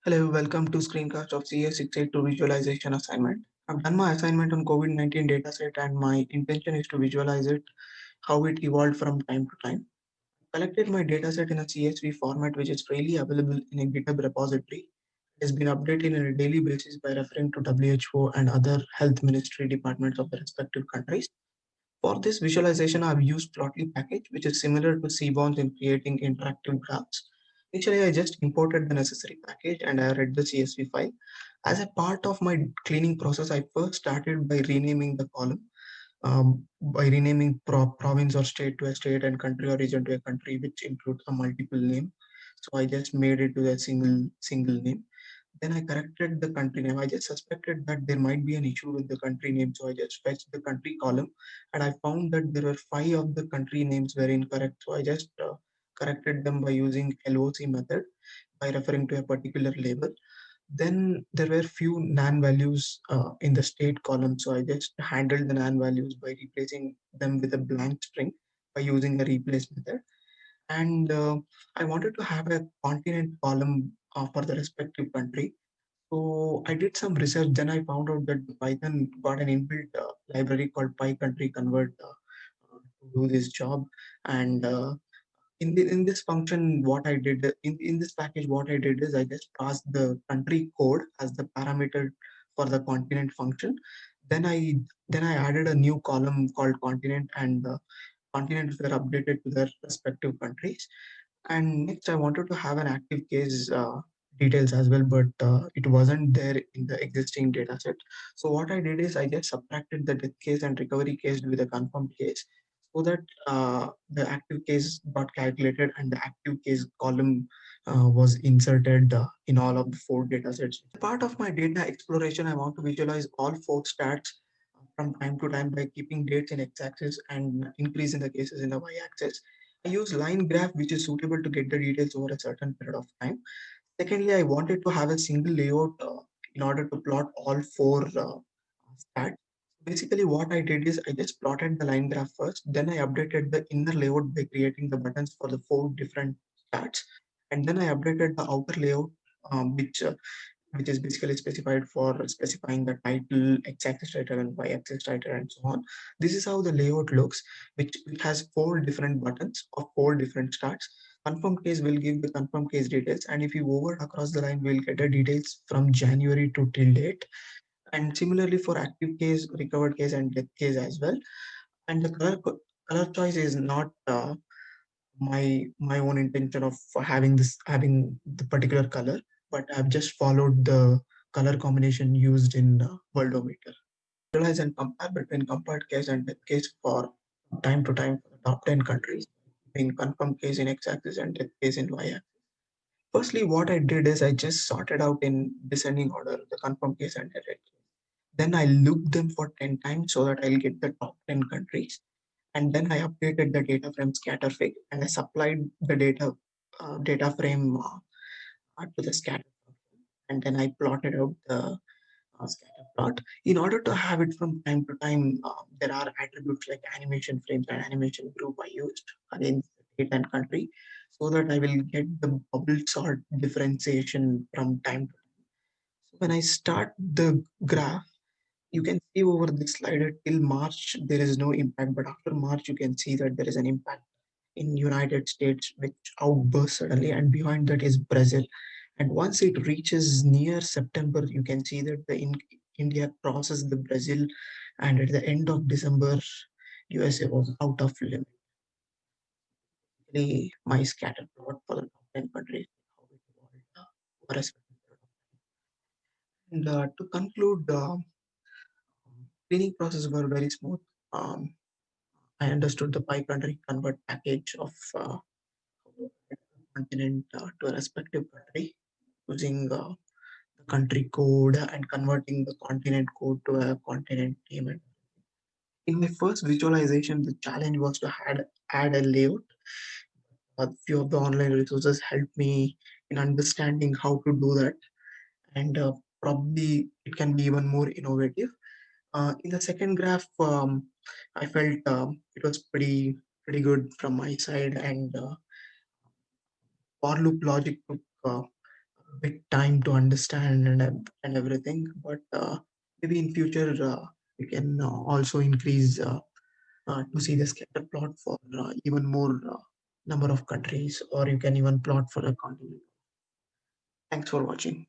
Hello, welcome to screencast of CA682 visualization assignment. I've done my assignment on COVID-19 dataset and my intention is to visualize it, how it evolved from time to time. Collected my dataset in a CSV format which is freely available in a GitHub repository. It has been updated on a daily basis by referring to WHO and other health ministry departments of the respective countries. For this visualization, I've used Plotly package, which is similar to Seaborn in creating interactive graphs. Initially, I just imported the necessary package and I read the CSV file. As a part of my cleaning process, I first started by renaming the column, by renaming province or state to a state and country or region to a country, which includes a multiple name. So I just made it to a single name. Then I corrected the country name. I just suspected that there might be an issue with the country name. So I just fetched the country column and I found that there were 5 of the country names were incorrect. So I just corrected them by using LOC method by referring to a particular label. Then there were few NaN values in the state column. So I just handled the NaN values by replacing them with a blank string by using a replace method. And I wanted to have a continent column for the respective country. So I did some research. Then I found out that Python got an inbuilt library called PyCountryConvert to do this job. And in this function, what I did in this package, what I did is I just passed the country code as the parameter for the continent function. Then I then I added a new column called continent, and the continents were updated to their respective countries. And next, I wanted to have an active case details as well, but it wasn't there in the existing data set. So what I did is I just subtracted the death case and recovery case with a confirmed case so that the active case got calculated and the active case column was inserted in all of the 4 data sets. Part of my data exploration, I want to visualize all 4 stats from time to time by keeping dates in x-axis and increase in the cases in the y-axis. I use line graph which is suitable to get the details over a certain period of time. Secondly, I wanted to have a single layout in order to plot all 4 stats. Basically, what I did is I just plotted the line graph first, then I updated the inner layout by creating the buttons for the 4 different stats, and then I updated the outer layout, which is basically specified for specifying the title, x-axis title and y-axis title and so on. This is how the layout looks, which has 4 different buttons of 4 different starts. Confirm case will give the confirm case details, and if you hover across the line, we'll get the details from January to till date. And similarly for active case, recovered case, and death case as well. And the color choice is not my own intention of having the particular color, but I've just followed the color combination used in Worldometer. Visualize and compare between compared case and death case for time to time for the top 10 countries, in confirmed case in x-axis and death case in y-axis. Firstly, what I did is I just sorted out in descending order the confirmed case and the death case. Then I looped them for 10 times so that I'll get the top 10 countries. And then I updated the data frame scatterfig and I supplied the data frame to the scatter. And then I plotted out the scatter plot. In order to have it from time to time, there are attributes like animation frames and animation group I used against the date and country so that I will get the bubble sort differentiation from time to time. So when I start the graph, you can see over this slider till March, there is no impact, but after March, you can see that there is an impact in United States, which outbursts suddenly, and behind that is Brazil. And once it reaches near September, you can see that India crosses the Brazil, and at the end of December, USA was out of limit. My scatter plot for the top 10 countries, how it evolved over a certain period of time. And to conclude, cleaning process were very smooth. Um, I understood the PyCountryConvert package of continent to a respective country using the country code and converting the continent code to a continent name. In my first visualization, the challenge was to add a layout. A few of the online resources helped me in understanding how to do that, and probably it can be even more innovative. In the second graph, I felt it was pretty good from my side, and for loop logic took bit time to understand and everything. But maybe in future we can also increase to see the scatter plot for even more number of countries, or you can even plot for a continent. Thanks for watching.